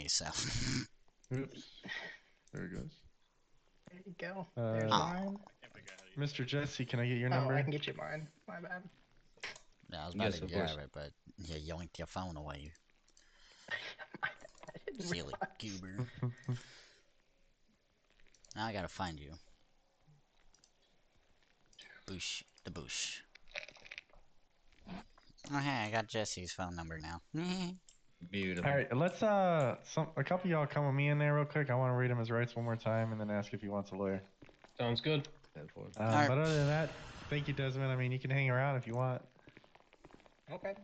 me, so. Oops. There it goes. There you go. There's Oh. mine. Mr. Jesse, can I get your Oh, number? I can get you mine. My bad. Yeah, I was about Yes, to of grab course. it, but you yoinked your phone away. I didn't Silly realize. goober. Now I gotta find you. Boosh. The boosh. Oh, hey, I got Jesse's phone number now. Beautiful. All right, let's a couple of y'all come with me in there real quick. I want to read him his rights one more time and then ask if he wants a lawyer. Sounds good. Alright. But other than that, thank you, Desmond. I mean, you can hang around if you want. Okay.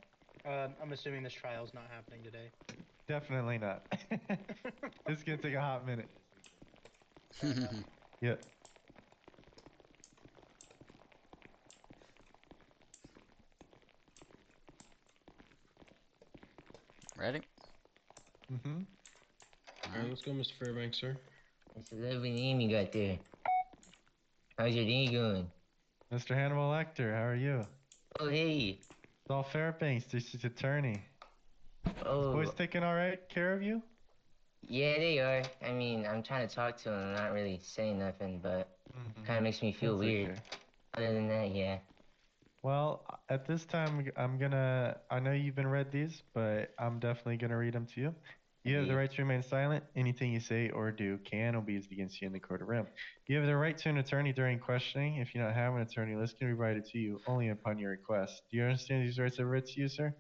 I'm assuming this trial's not happening today. Definitely not. This is gonna take a hot minute. Yep. Ready? Mm-hmm. Alright, let's go, Mr. Fairbanks, sir. That's a lovely name you got there. How's your day going? Mr. Hannibal Lecter, how are you? Oh, hey. Saul Fairbanks, district attorney. Oh, Boys taking all right care of you? yeah, they are. I mean, I'm trying to talk to them. I'm not really saying nothing, but kind of makes me feel That's weird. okay. Other than that, yeah. Well, at this time, I know you've been read these, but I'm definitely gonna read them to you. You have the right to remain silent. Anything you say or do can or be used against you in the court of room. You have the right to an attorney during questioning. If you don't have an attorney, list can be provided to you only upon your request. Do you understand these rights are read to you, sir?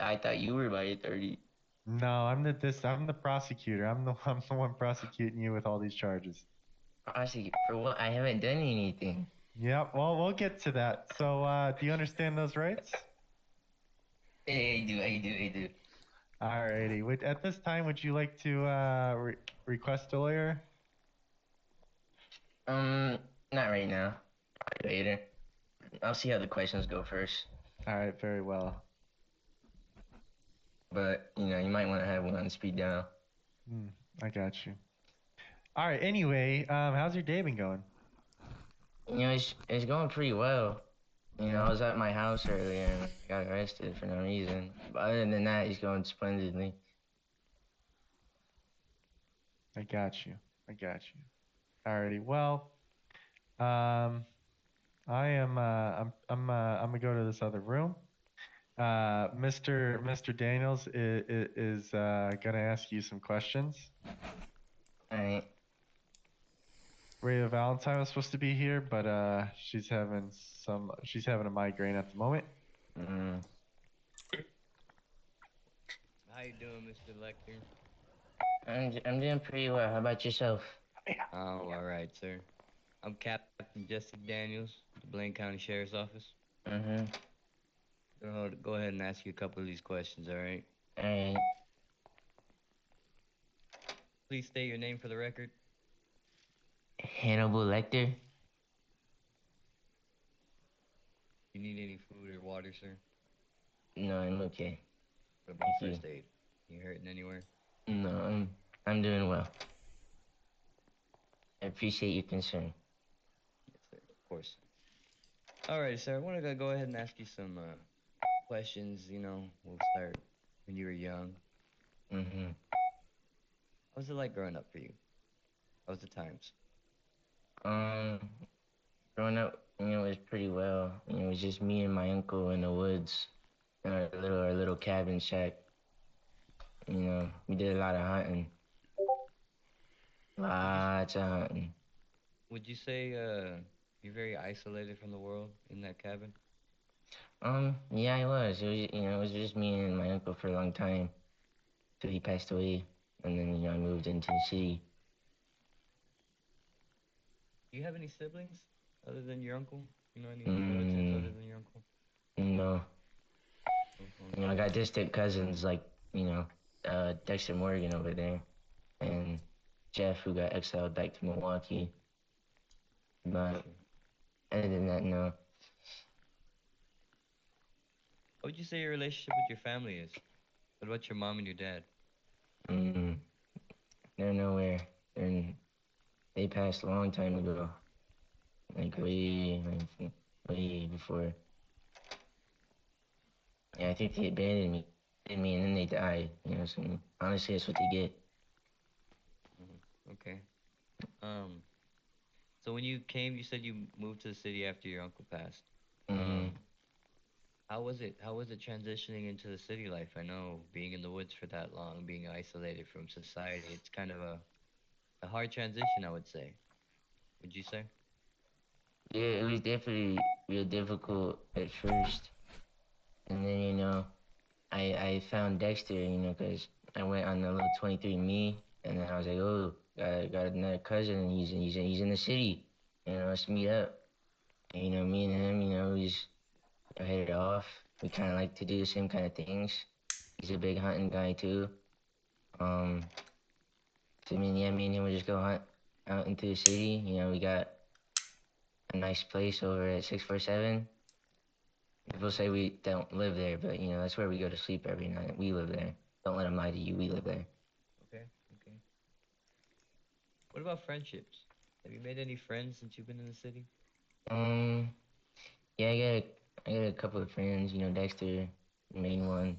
I thought you were by 30. No, I'm the prosecutor. I'm the one prosecuting you with all these charges. Prosecute for what? I haven't done anything. Yep. Well, we'll get to that. So, do you understand those rights? Hey, I do. Alrighty. At this time, would you like to request a lawyer? Not right now. Later. I'll see how the questions go first. All right. Very well. But, you might want to have one on speed dial. I got you. All right. Anyway, how's your day been going? It's going pretty well. I was at my house earlier and got arrested for no reason. But other than that, it's going splendidly. I got you. Alrighty. Well, I am. I'm gonna go to this other room. Mr. Daniels is gonna ask you some questions. All right. Rhea Valentine was supposed to be here, but she's having a migraine at the moment. How you doing, Mr. Lecter? I'm doing pretty well. How about yourself? Oh, all right, sir. I'm Captain Jesse Daniels, the Blaine County Sheriff's Office. Go ahead and ask you a couple of these questions, all right? All right. Please state your name for the record. Hannibal Lecter? You need any food or water, sir? No, I'm okay. What about Thank first aid? You hurting anywhere? No, I'm doing well. I appreciate your concern. Yes, sir. Of course. All right, sir. I want to go ahead and ask you some questions. We'll start when you were young. What was it like growing up for you? How was the times? Growing up, it was pretty well. It was just me and my uncle in the woods in our little cabin shack. We did a lot of hunting. Lots of hunting. Would you say you're very isolated from the world in that cabin? Yeah, I was. It was just me and my uncle for a long time till he passed away, and then I moved into the city. Do you have any siblings other than your uncle? Any relatives other than your uncle? No. I got distant cousins like Dexter Morgan over there, and Jeff, who got exiled back to Milwaukee. But other than that, no. What would you say your relationship with your family is? What about your mom and your dad? They're nowhere. They passed a long time ago. Like way before. Yeah, I think they abandoned me. I mean, and then they die. You know, so honestly, that's what they get. Okay. So when you came, you said you moved to the city after your uncle passed. Mm-hmm. How was it? How was it transitioning into the city life? I know being in the woods for that long, being isolated from society, it's kind of a hard transition, I would say. Would you say? Yeah, it was definitely real difficult at first, and then I found Dexter, because I went on a little 23andMe, and then I was like, oh, got another cousin, and he's in the city, let's meet up. And, me and him, we just headed off. We kind of like to do the same kind of things. He's a big hunting guy too. So me and him would just go hunt out into the city. We got a nice place over at 647. People say we don't live there, but that's where we go to sleep every night. We live there. Don't let them lie to you. We live there. Okay. Okay. What about friendships? Have you made any friends since you've been in the city? Um, yeah, I got a couple of friends. Dexter, the main one.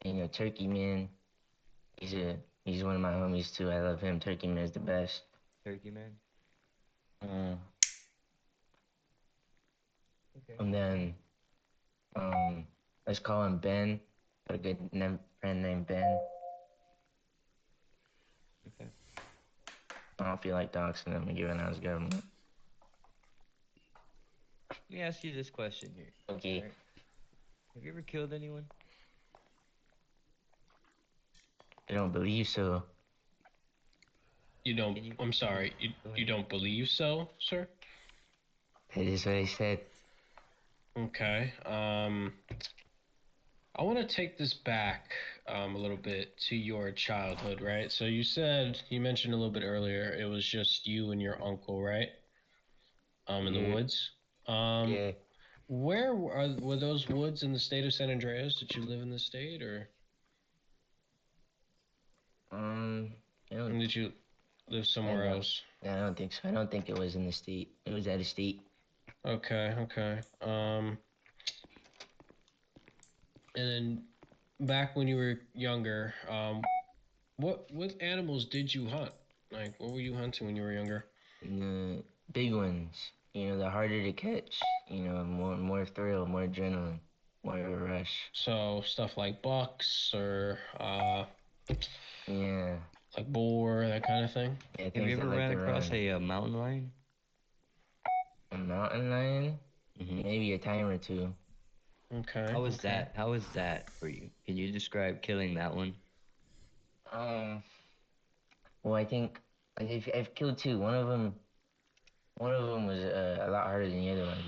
And, Turkey Man. He's a he's one of my homies too. I love him. Turkey Man is the best. Turkey man. Uh, Okay. and then let's call him Ben. Got a good friend named Ben. Okay. I don't feel like doxing him and giving out his government. Let me ask you this question here. Okay. Right? Have you ever killed anyone? I don't believe so. You don't. I'm sorry. You don't believe so, sir? That is what I said. Okay. I want to take this back a little bit to your childhood, right? So you mentioned a little bit earlier it was just you and your uncle, right? In the woods. Yeah. Where were those woods in the state of San Andreas? Did you live in the state, or did you live somewhere else? I don't think so. I don't think it was in the state. It was out of state. Okay. And then back when you were younger, what animals did you hunt? Like, what were you hunting when you were younger? The big ones. The harder to catch. More thrill, more adrenaline, more of a rush. So stuff like bucks or Yeah. like boar, that kind of thing. Yeah, Have things you that ever like ran to across run. a mountain lion? A mountain lion? Mm-hmm. Maybe a time or two. Okay. How was okay. that? How was that for you? Can you describe killing that one? Well, I think I've killed two. One of them was a lot harder than the other one.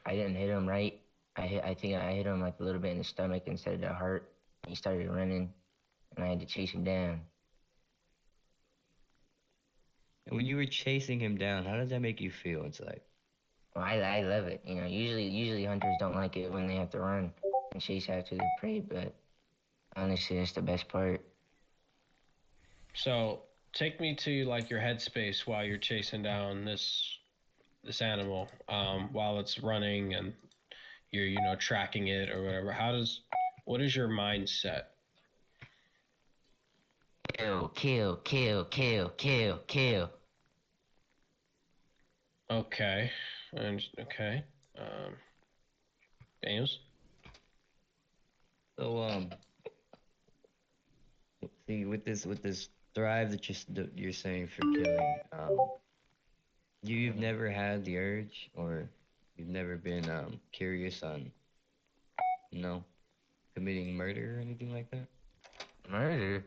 I didn't hit him right. I think I hit him like a little bit in the stomach instead of the heart. He started running, and I had to chase him down. And when you were chasing him down, how did that make you feel inside? Well, I love it. Usually hunters don't like it when they have to run and chase after their prey, but honestly, that's the best part. So take me to like your headspace while you're chasing down this animal, while it's running and you're tracking it or whatever. What is your mindset? Kill, kill, kill, kill, kill, kill. Okay, and okay, Daniels. So see with this drive that you're saying for killing, you've never had the urge, or you've never been curious on, you know, committing murder or anything like that? Murder?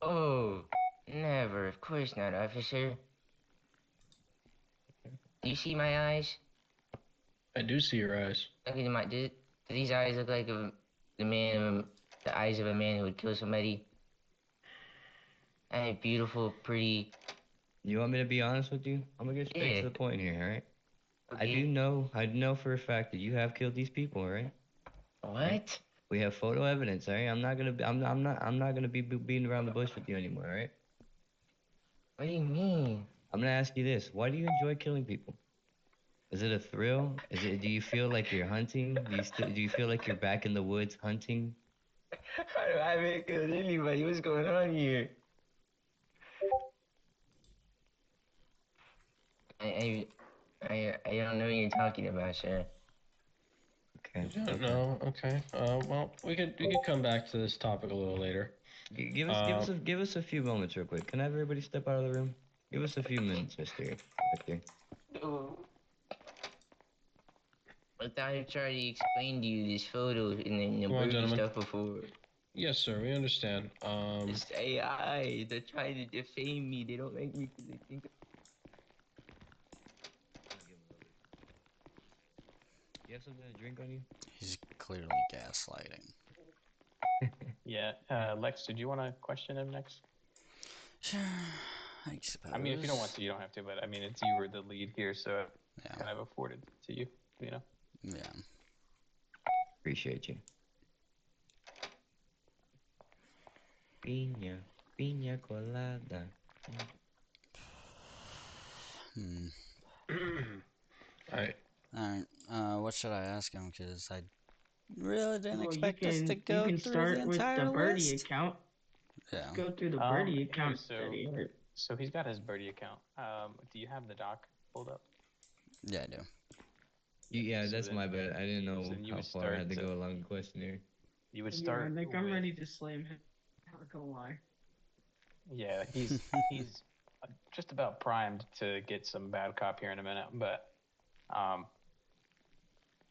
Oh, never. Of course not, officer. Do you see my eyes? I do see your eyes. Look at my. Do these eyes look like the eyes of a man who would kill somebody? I have beautiful, pretty. You want me to be honest with you? I'm gonna get straight Yeah. to the point here, all right? Okay. I do know for a fact that you have killed these people, all right? What? We have photo evidence, all right? I'm not gonna be beating around the bush with you anymore, all right? What do you mean? I'm gonna ask you this: why do you enjoy killing people? Is it a thrill? Do you feel like you're hunting? Do you feel like you're back in the woods hunting? I haven't killed anybody. What's going on here? I, I don't know what you're talking about, sir. Okay. You don't Okay. know. Okay. Well, we could come back to this topic a little later. Give us a few moments real quick. Can I have everybody step out of the room? Give us a few minutes, Mr. Lecter. I thought I tried to explain to you this photo and then the Come on, birdie gentlemen. stuff before. Yes, sir. We understand. It's AI. They're trying to defame me. They don't like me because they think. You have something to drink on you? He's clearly gaslighting. Yeah, Lex, did you want to question him next? Sure, I suppose. I mean, if you don't want to, you don't have to. But I mean, it's you were the lead here, so Yeah. kind of afforded to you. You know. Yeah. Appreciate you. Piña colada. Alright. What should I ask him? Because I really didn't Well, expect us to go you can through start the with entire the birdie list. account. Yeah. Let's go through the birdie account. So he's got his birdie account. Do you have the doc pulled up? Yeah, I do. Yeah, So that's then- my bad. I didn't know so then you how would far I had to start go along the questionnaire. You would Yeah, start. I think I'm with- ready to slam him. Not gonna lie. Yeah, he's just about primed to get some bad cop here in a minute, but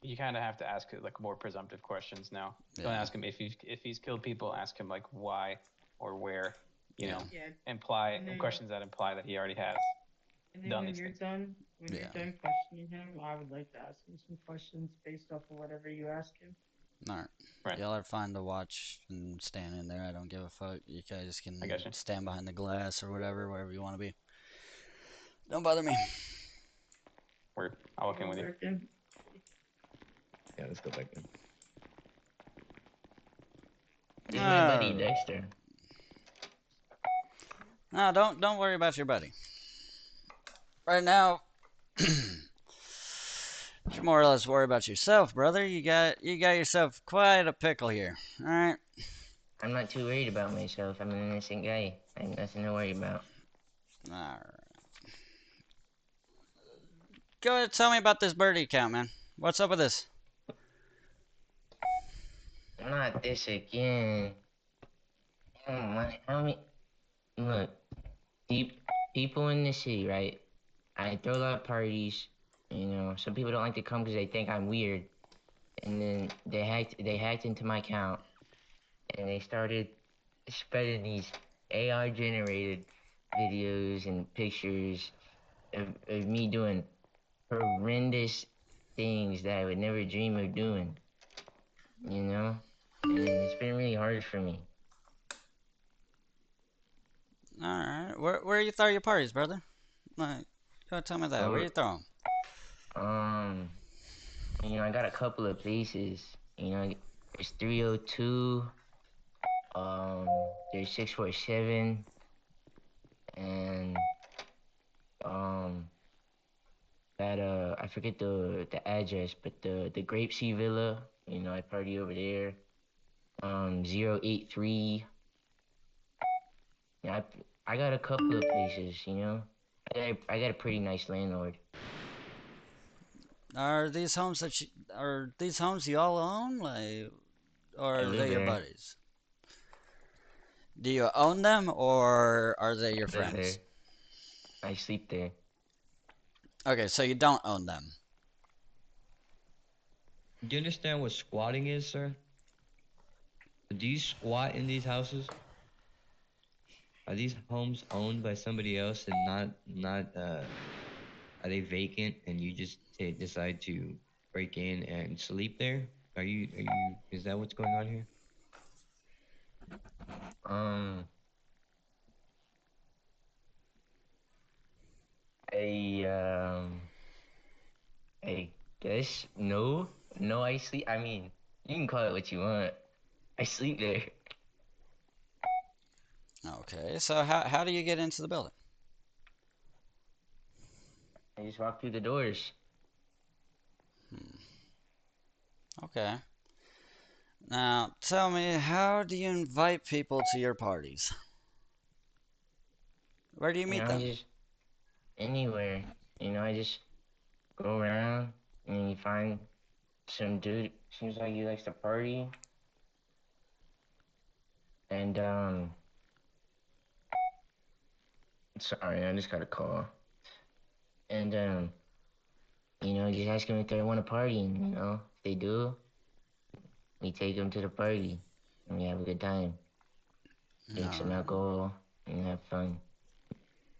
you kind of have to ask like more presumptive questions now. Don't Yeah. ask him if he's killed people. Ask him like why or where. You know, Yeah. imply And then- questions that imply that he already has. And then Done when these you're things. done, you're Yeah. done questioning him, I would like to ask him some questions based off of whatever you ask him. Alright. Right. Y'all are fine to watch and stand in there. I don't give a fuck. You guys can I gotcha. stand behind the glass or whatever, wherever you want to be. Don't bother me. I'll walk in with you. Working. Yeah, let's go back in. This is my buddy Dexter. No, don't worry about your buddy. Right now, you should more or less worry about yourself, brother. You got yourself quite a pickle here. All right. I'm not too worried about myself. I'm an innocent guy. I have nothing to worry about. All right. Go ahead, tell me about this birdie account, man. What's up with this? Not this again. Oh my, how many? Look, people in the city, right? I throw a lot of parties. You know, some people don't like to come because they think I'm weird. And then they hacked into my account, and they started spreading these AI generated videos and pictures of me doing horrendous things that I would never dream of doing. You know? And it's been really hard for me. All right. Where you throw your parties, brother? Like, go tell me that. Where you throw 'em? You know, I got a couple of places. You know, there's 302. There's 647. And that I forget the address, but the Grapeseed Villa. You know, I party over there. 083. Yeah, I got a couple of places. You know, I got a pretty nice landlord. Are these homes you all own, like, or I are live they your there. buddies? Do you own them, or are they your I live friends? there. I sleep there. Okay, so you don't own them. Do you understand what squatting is, sir? Do you squat in these houses? Are these homes owned by somebody else and not are they vacant and you just decide to break in and sleep there? Is that what's going on here? I guess no. No, I sleep. I mean, you can call it what you want. I sleep there. Okay, so how do you get into the building? I just walk through the doors. Okay. Now, tell me, how do you invite people to your parties? Where do you You meet know, I them? just anywhere. You know, I just go around and you find some dude seems like he likes to party, and sorry, I just got a call, and you know, just ask them if they want to party, and you know, if they do, we take them to the party, and we have a good time, drink some Alright. alcohol, and have fun.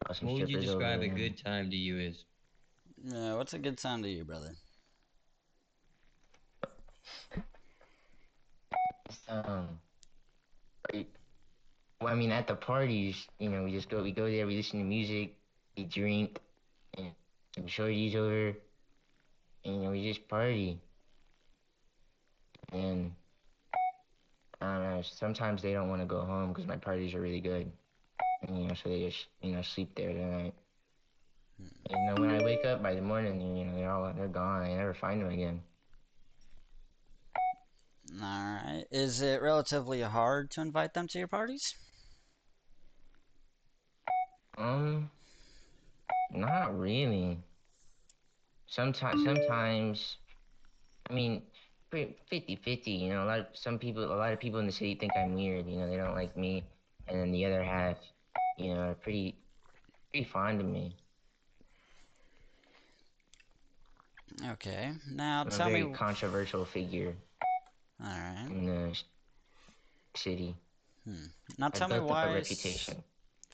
Call some What would you strippers over, describe a and good time to you as? Yeah, what's a good time to you, brother? um, like, well, I mean, at the parties, you know, we go there, we listen to music, we drink, and some shorties over, and you know, we just party. And I don't know, sometimes they don't want to go home because my parties are really good. And, you know, so they just, you know, sleep there tonight. And, you know, when I wake up by the morning, you know, they're gone. I never find them again. Alright. Is it relatively hard to invite them to your parties? Um, Not really. Sometimes, I mean, 50-50, you know, a lot of people in the city think I'm weird, you know, they don't like me. And then the other half, you know, are pretty fond of me. Okay. Now I'm a tell me. very controversial figure Alright. in the city. Now I tell me built up a why. reputation.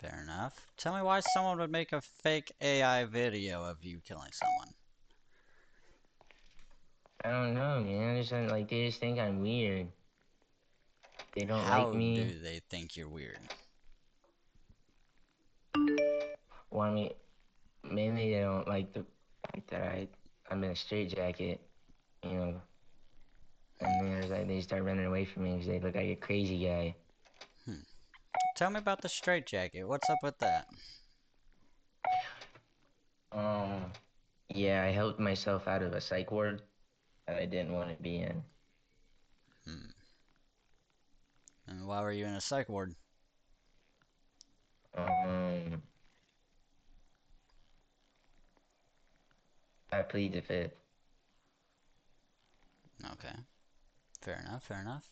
Fair enough. Tell me why someone would make a fake AI video of you killing someone. I don't know, man. Like they just think I'm weird. They don't like How me. do they think you're weird? Well, I mean, mainly they don't like the fact that I'm in a straitjacket, you know. And then there's like they start running away from me because they look like a crazy guy. Tell me about the straitjacket. What's up with that? Um, yeah, I helped myself out of a psych ward that I didn't want to be in. And why were you in a psych ward? Um, I plead the fifth. Okay. Fair enough, fair enough.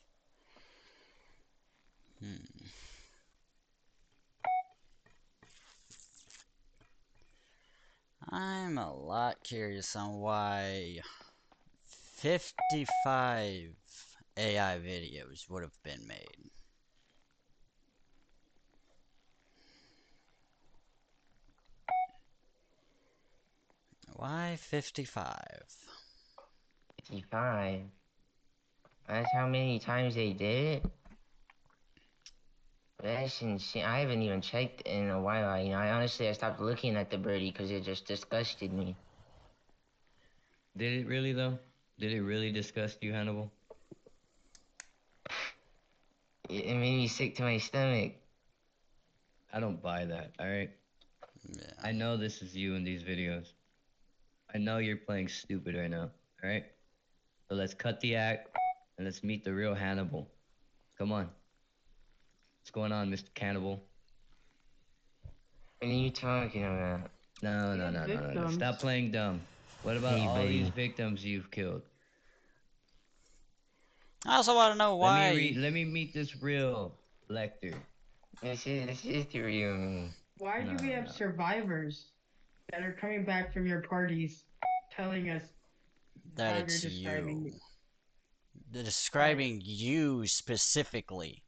I'm a lot curious on why 55 AI videos would have been made. Why 55? 55. That's how many times they did it? That's insane. I haven't even checked in a while. You know, I stopped looking at the birdie because it just disgusted me. Did it really though? Did it really disgust you, Hannibal? It made me sick to my stomach. I don't buy that. All right. Yeah. I know this is you in these videos. I know you're playing stupid right now. All right. So let's cut the act and let's meet the real Hannibal. Come on. What's going on, Mr. Cannibal? What are you talking about? No, We no, have no, no, no, no. victims. Stop playing dumb. What about Hey, all these buddy. victims you've killed? I also want to know why. Let me meet this real Lecter. This is the real me. Why No, do we have no. survivors that are coming back from your parties telling us That how you're it's describing you. me? Describing you specifically.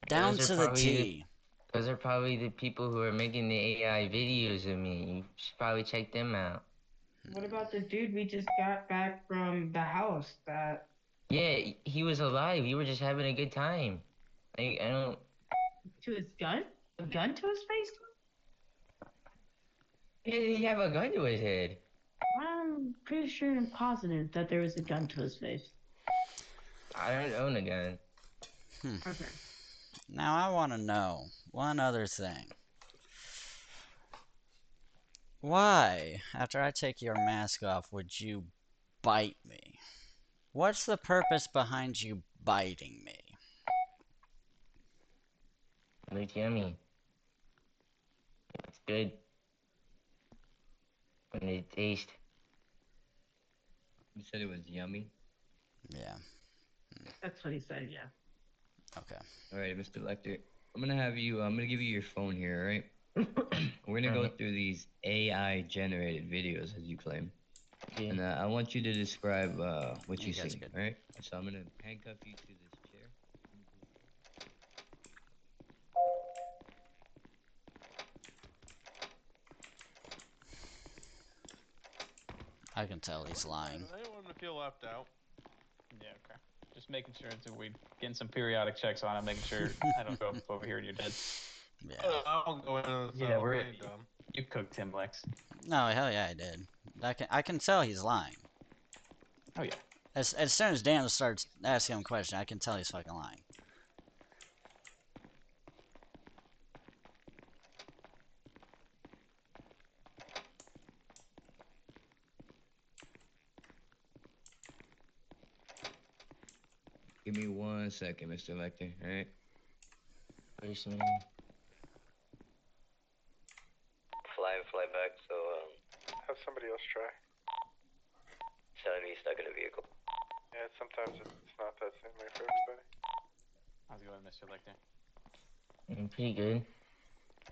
Down Those are to the probably T. those are probably the people who are making the AI videos of me. You should probably check them out. What about the dude we just got back from the house that Yeah, he was alive. We were just having a good time. I don't. to his gun? A gun to his face? Did he have a gun to his head? I'm pretty sure and positive that there was a gun to his face. I don't own a gun. Okay. Now I want to know one other thing. Why, after I take your mask off, would you bite me? What's the purpose behind you biting me. Looks yummy. It's good. What did it taste? You said it was yummy. Yeah. That's what he said, yeah. Okay. All right, Mr. Lecter. I'm gonna give you your phone here, all right? We're gonna go through these AI generated videos, as you claim. Okay. And I want you to describe what you guys see, good. all right? So I'm gonna handcuff you to this chair. I can tell he's lying. Does anyone feel left out? Yeah, okay. Just making sure that we getting some periodic checks on it, making sure I don't go up over here and you're dead. Yeah. I won't go into the Yeah, cell. we're I ain't dumb. you cooked him, Lex. No, hell yeah, I did. I can tell he's lying. Oh yeah. As soon as Dan starts asking him a question, I can tell he's fucking lying. Give me 1 second, Mr. Lecter, all right? First man. Fly back, so, Have somebody else try. telling me stuck in a vehicle. Yeah, sometimes it's not that same way for everybody. How's it going, Mr. Lecter? Pretty good.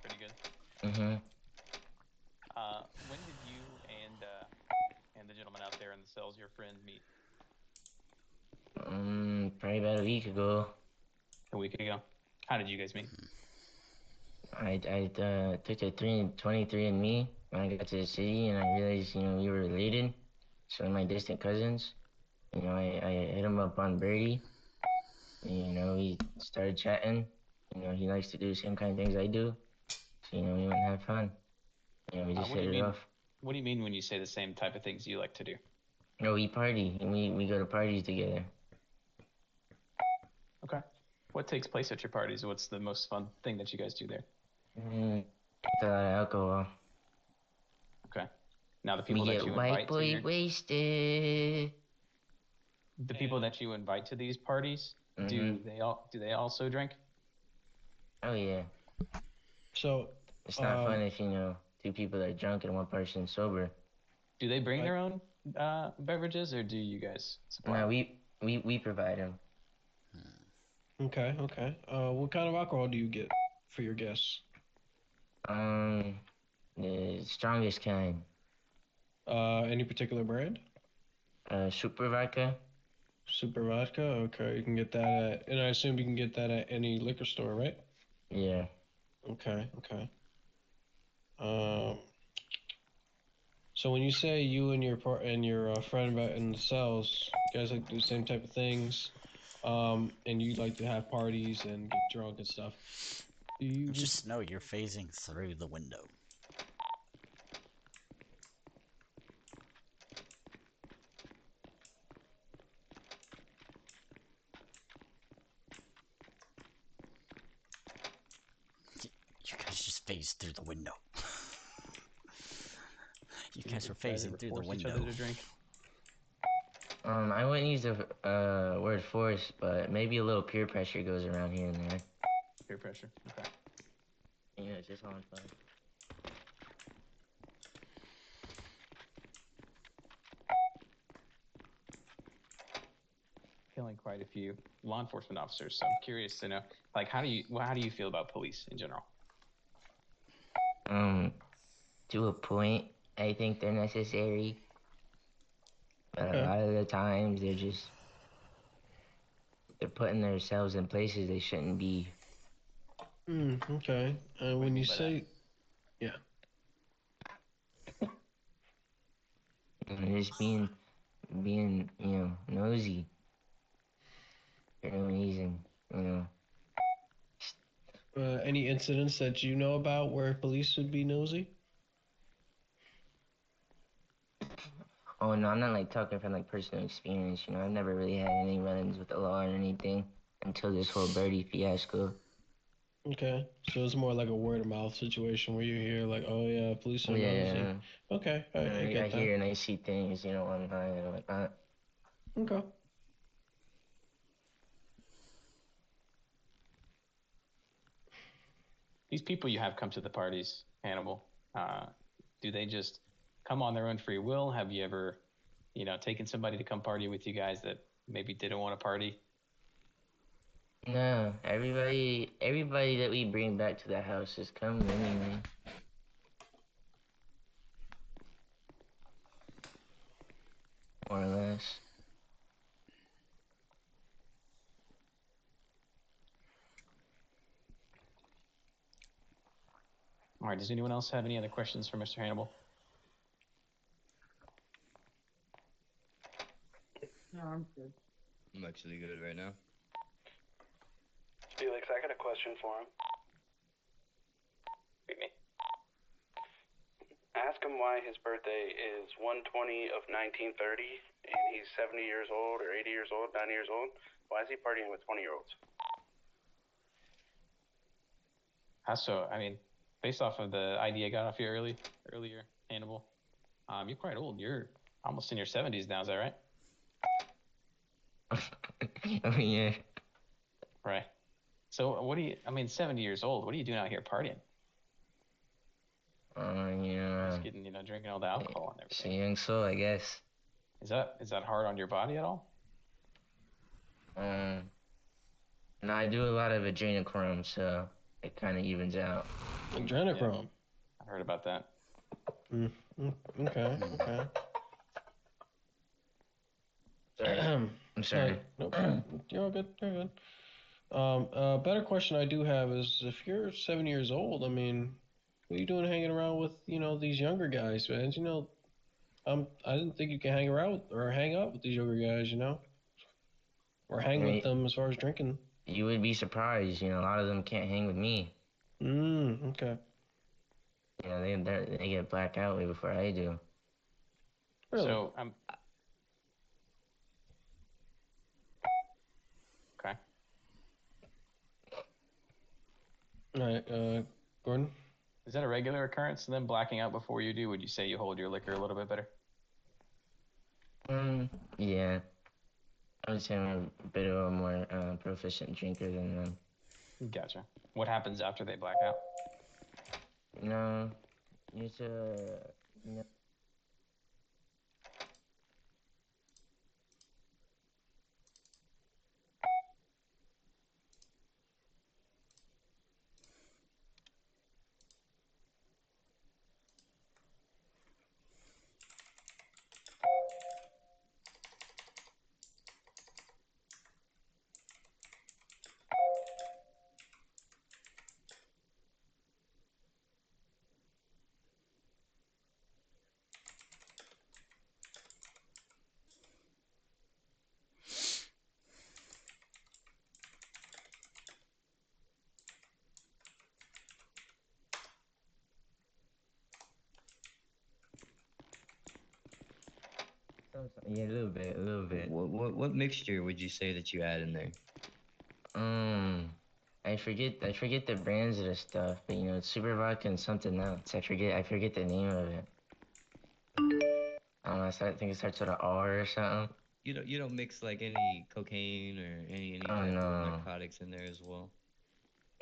Pretty good. Mm-hmm. When did you and the gentleman out there in the cells, your friend, meet? Probably about a week ago. A week ago. How did you guys meet? I took the 23andMe when I got to the city, and I realized, we were related. So my distant cousins. I hit him up on Birdie. And, we started chatting. He likes to do the same kind of things I do. So, we went and had fun. We just What do hit you it mean? off. What do you mean when you say the same type of things you like to do? No, we party, and we go to parties together. Okay. What takes place at your parties? What's the most fun thing that you guys do there? It's a lot of alcohol. Okay. Now the We people that get you white invite to boy your, wasted. the people that you invite to these parties, do they also drink? Oh yeah. So It's not fun if two people are drunk and one person's sober. Do they bring their own beverages, or do you guys supply? No, them? we provide them. Okay. What kind of alcohol do you get for your guests? The strongest kind. Any particular brand? Super vodka. Super vodka. Okay, you can get that at, and I assume you can get that at any liquor store, right? Yeah. Okay. So when you say you and your friend about in the cells, you guys like to do the same type of things, and you like to have parties and get drunk and stuff. Do you Just know you're phasing through the window. You guys just phased through the window. You guys were phasing through the window. Each other to drink? I wouldn't use the word force, but maybe a little peer pressure goes around here and there. Peer pressure. Okay. Yeah, it's just on fun. Killing quite a few law enforcement officers. So I'm curious to know, like, how do you feel about police in general? To a point, I think they're necessary. But Okay. a lot of the times they're putting themselves in places they shouldn't be. Okay. When you say, yeah. And just being nosy. For no reason, Any incidents that you know about where police would be nosy? Oh no, I'm not like talking from like personal experience. I've never really had any run-ins with the law or anything until this whole Birdie fiasco. Okay, so it's more like a word of mouth situation where you hear like, oh yeah, police are nosy. Okay, I get that. I hear and I see things, online and whatnot. Okay. these people you have come to the parties, Hannibal, do they just come on their own free will? Have you ever, taken somebody to come party with you guys that maybe didn't want to party? No, everybody that we bring back to the house is coming anyway. More or less. All right, does anyone else have any other questions for Mr. Hannibal? No, I'm good. I'm actually good right now. Felix, I got a question for him. Me. Ask him why his birthday is 1/20 of 1930 and he's 70 years old or 80 years old, 90 years old. Why is he partying with 20-year-olds? So, I mean, based off of the idea I got off you earlier, Hannibal, you're quite old. You're almost in your 70s now, is that right? Oh yeah. Right. So what do you, 70 years old, what are you doing out here partying? Yeah. Just getting, drinking all the alcohol and It's a everything. young soul, I guess. Is that hard on your body at all? No, I do a lot of adrenochrome, so it kind of evens out. Adrenochrome. I heard about that. Okay. Sorry. I'm sorry. No, you're all good. You're good. A better question I do have is, if you're 7 years old, what are you doing hanging around with, these younger guys, man? I didn't think you can hang around or hang out with these younger guys, or hang with them as far as drinking. You would be surprised, a lot of them can't hang with me. Okay. They get blacked out way before I do. Really? So, okay. All right, Gordon? Is that a regular occurrence, them blacking out before you do? Would you say you hold your liquor a little bit better? Yeah. I would say I'm a bit of a more proficient drinker than them. Gotcha. What happens after they black out? It's yeah, a little bit. What mixture would you say that you add in there? I forget the brands of the stuff, but it's super vodka and something else. I forget the name of it. I think it starts with an R or something. You don't mix like any cocaine or any type of narcotics in there as well?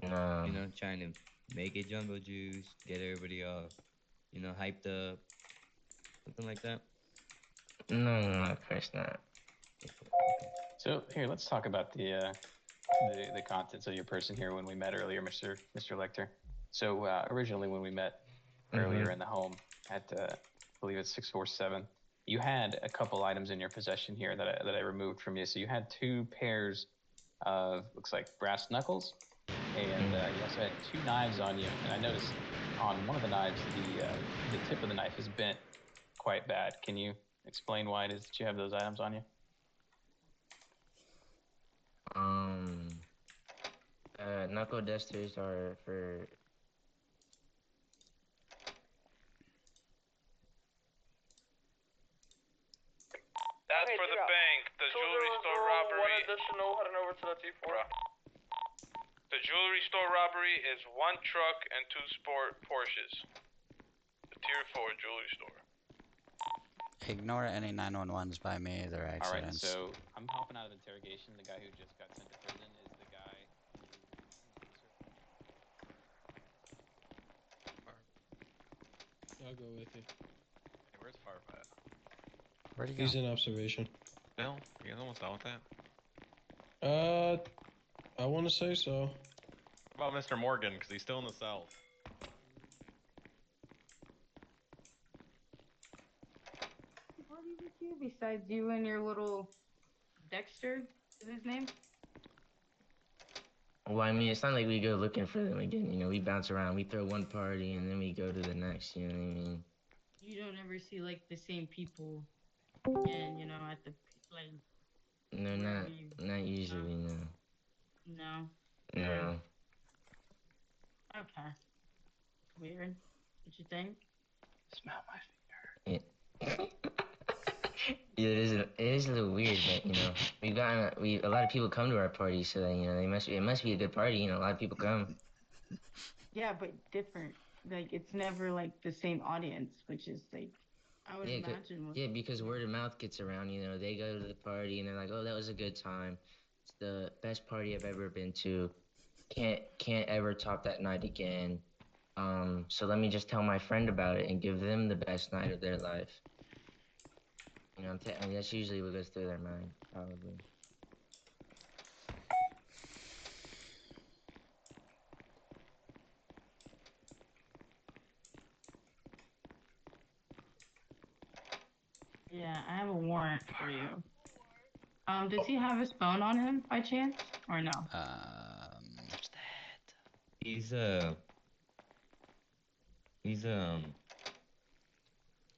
No. Trying to make it jungle juice, get everybody all, hyped up, something like that? No, of course not. So here, let's talk about the contents of your person here when we met earlier, Mr. Lecter. So originally when we met earlier in the home at, I believe it's 647, you had a couple items in your possession here that I removed from you. So you had 2 pairs of, looks like brass knuckles, and you also had 2 knives on you. And I noticed on one of the knives, the tip of the knife is bent quite bad. Can you explain why it is that you have those items on you? Knuckle dusters are for... That's for the bank, the jewelry store robbery. One additional heading over to the T4. The jewelry store robbery is 1 truck and 2 sport Porsches. The tier 4 jewelry store. Ignore any 911s by me. They're accidents. All right, so I'm hopping out of interrogation. The guy who just got sent to prison is the guy I'll go with you. Hey, where's Farf at? Where'd he go? He's in observation. Bill, you guys almost done with that? I want to say so. What about Mr. Morgan? Because he's still in the cells. Party with you besides you and your little Dexter is his name? Well, I mean, it's not like we go looking for them again. You know, we bounce around. We throw one party and then we go to the next. You know what I mean? You don't ever see like the same people again, you know, at the like. No, not usually. No. No. No. Okay. Weird. What you think? Smell my finger. Yeah. Yeah, it is a little weird, but you know, a lot of people come to our party, so that, you know, it must be a good party. You know, a lot of people come. Yeah, but different. Like it's never like the same audience, which is like I would imagine. Yeah, because word of mouth gets around. You know, they go to the party and they're like, "Oh, that was a good time. It's the best party I've ever been to. Can't ever top that night again. So let me just tell my friend about it and give them the best night of their life." You know, I mean, that's usually what goes through their mind, probably. Yeah, I have a warrant for you. Does he have his phone on him by chance, or no? What's that? He's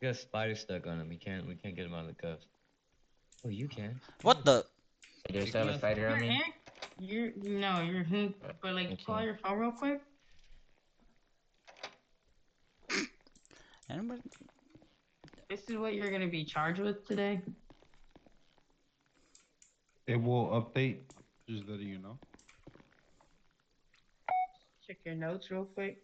he got a spider stuck on him. We can't get him out of the cuffs. Oh, you can. What the? Do I still have a spider on me? You're but like pull out your phone real quick. Anybody? This is what you're gonna be charged with today. It will update, just letting you know. Check your notes real quick.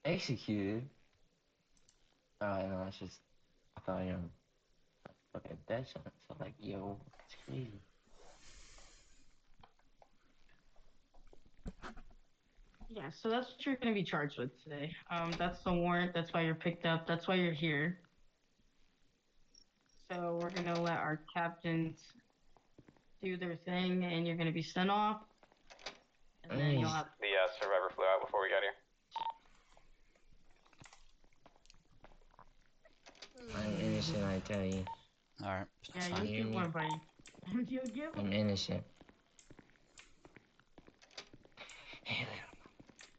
Executed? Oh, no, it's just, I thought, you know, fucking dead something. So, like, yo, it's crazy. Yeah, so that's what you're gonna be charged with today. That's the warrant. That's why you're picked up. That's why you're here. So we're gonna let our captains do their thing, and you're gonna be sent off. And then you'll have. The survivor flew out before we got here. I'm innocent, I tell you. Alright. Yeah, you get one, buddy. You get one. I'm innocent. Hey, little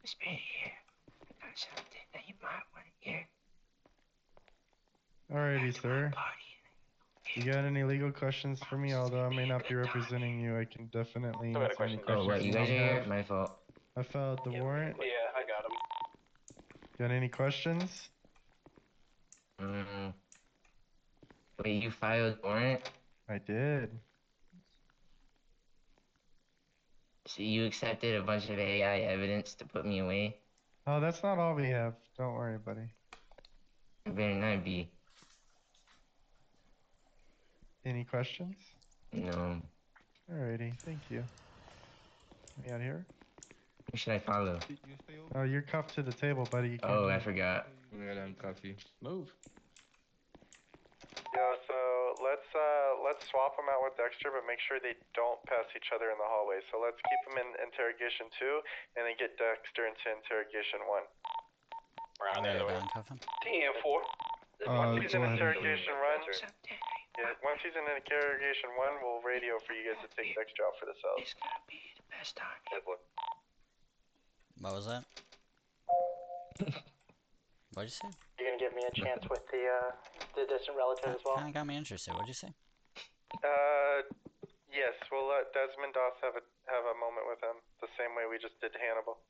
Miss Betty here. I got something that you might want to hear. Alrighty, sir. You got any legal questions for me? Although I may not be representing you, I can definitely answer any questions. Oh, what, you guys are here? have. My fault. I filed the warrant. Yeah, I got him. Got any questions? Wait, you filed warrant? I did. So you accepted a bunch of AI evidence to put me away? Oh, that's not all we have. Don't worry, buddy. It better not be. Any questions? No. Alrighty, thank you. Me out here? Who should I follow? Oh, you're cuffed to the table, buddy. You can't Oh, do I it. forgot. I'm gonna uncuff you. Move. Yeah, so let's swap them out with Dexter, but make sure they don't pass each other in the hallway. So let's keep them in interrogation 2, and then get Dexter into interrogation 1. Around the other way. TM4. Once he's in interrogation 1, once he's in interrogation 1, we'll radio for you guys to take Dexter out for the cells. It's gonna be the best time. What was that? What'd you say? You're gonna give me a chance with the distant relative as well. Kinda got me interested. What'd you say? Yes, we'll let Desmond Doss have a moment with him, the same way we just did Hannibal.